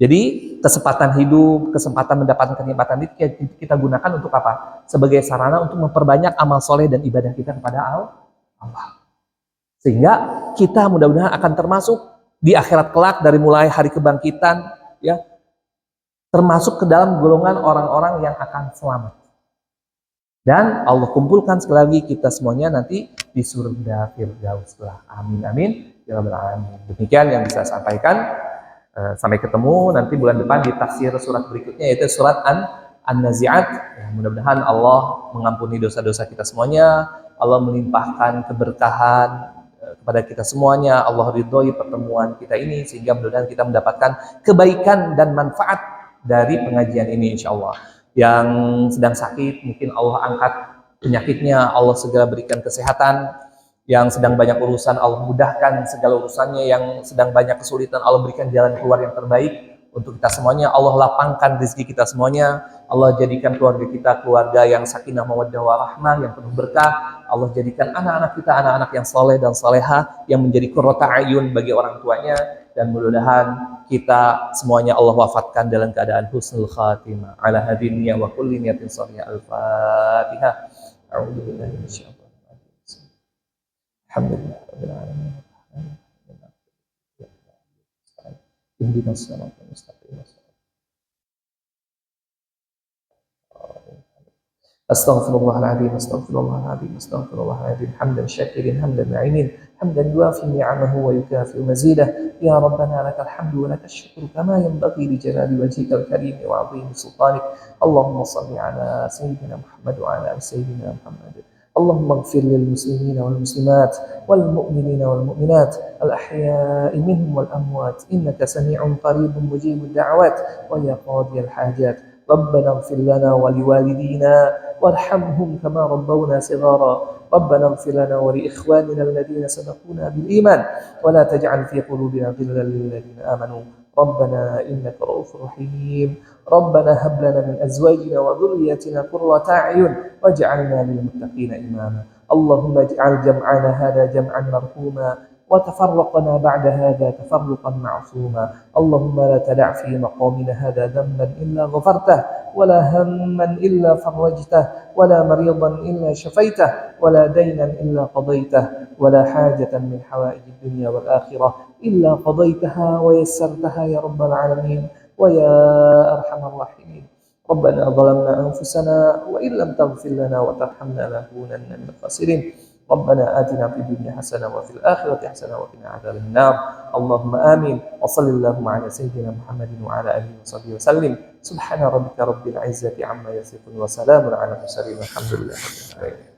Jadi kesempatan hidup, kesempatan mendapatkan kenikmatan itu kita gunakan untuk apa? Sebagai sarana untuk memperbanyak amal soleh dan ibadah kita kepada Allah. Sehingga kita mudah-mudahan akan termasuk di akhirat kelak dari mulai hari kebangkitan, ya, termasuk ke dalam golongan orang-orang yang akan selamat. Dan Allah kumpulkan sekali lagi kita semuanya nanti di surga Firdaus. Amin amin ya rabbal alamin. Demikian yang bisa saya sampaikan. Sampai ketemu nanti bulan depan di tafsir surat berikutnya, yaitu surat An-Nazi'at. Ya, mudah-mudahan Allah mengampuni dosa-dosa kita semuanya, Allah melimpahkan keberkahan kepada kita semuanya, Allah ridhoi pertemuan kita ini, sehingga mudah-mudahan kita mendapatkan kebaikan dan manfaat dari pengajian ini insyaallah. Yang sedang sakit mungkin Allah angkat penyakitnya, Allah segera berikan kesehatan. Yang sedang banyak urusan Allah mudahkan segala urusannya, yang sedang banyak kesulitan Allah berikan jalan keluar yang terbaik untuk kita semuanya. Allah lapangkan rezeki kita semuanya, Allah jadikan keluarga kita keluarga yang sakinah mawaddah warahmah, yang penuh berkah. Allah jadikan anak-anak kita anak-anak yang soleh dan soleha, yang menjadi qurrata ayun bagi orang tuanya. Dan mudah-mudahan kita semuanya Allah wafatkan dalam keadaan husnul khatimah ala hadiniya wa kulli niyatin shalihah. Al-Fatihah. A'udzubillahi minasyaitonir Alhamdulillah rabbil alamin. Ihdinas siratal mustaqim. Astaghfirullahaladzim, astaghfirullahaladzim, astaghfirullahaladzim. Hamdan syakirin, hamdan na'imin, hamdan yuafi ni'amahu wa yukafi mazidah. Ya Rabbana lakal hamdu wa lakal syukru kama yanbaghi li jalali wajhikal karim wa 'azimi sultanik. Allahumma shalli ala sayyidina Muhammad wa ala ali sayyidina Muhammad. اللهم اغفر للمسلمين والمسلمات والمؤمنين والمؤمنات الأحياء منهم والأموات إنك سميع قريب مجيب الدعوات ويا قاضي الحاجات. ربنا اغفر لنا ولوالدينا وارحمهم كما ربونا صغارا. ربنا اغفر لنا ولإخواننا الذين سبقونا بالإيمان ولا تجعل في قلوبنا غلا للذين آمنوا ربنا إنك رؤوف رحيم. ربنا هب لنا من أزواجنا وذريتنا قرة أعين واجعلنا للمتقين إماما. اللهم اجعل جمعنا هذا جمعا مرحوما وتفرقنا بعد هذا تفرقا معصوما. اللهم لا تدع في مقامنا هذا ذنبا إلا غفرته ولا هما إلا فرجته ولا مريضا إلا شفيته ولا دينا إلا قضيته ولا حاجة من حوائج الدنيا والآخرة إلا قضيتها ويسرتها يا رب العالمين ويا أرحم الراحمين. ربنا ظلمنا أنفسنا وإن لم تغفر لنا وترحمنا لنكونن من الخاسرين. ربنا آتنا في الدنيا حسنة وفي الآخرة حسنة وقنا عذاب النار. اللهم آمين. وصل اللهم على سيدنا محمد وعلى آله وصحبه وسلم. سبحان ربك رب العزة عما يصفون وسلام على المرسلين والحمد لله رب العالمين.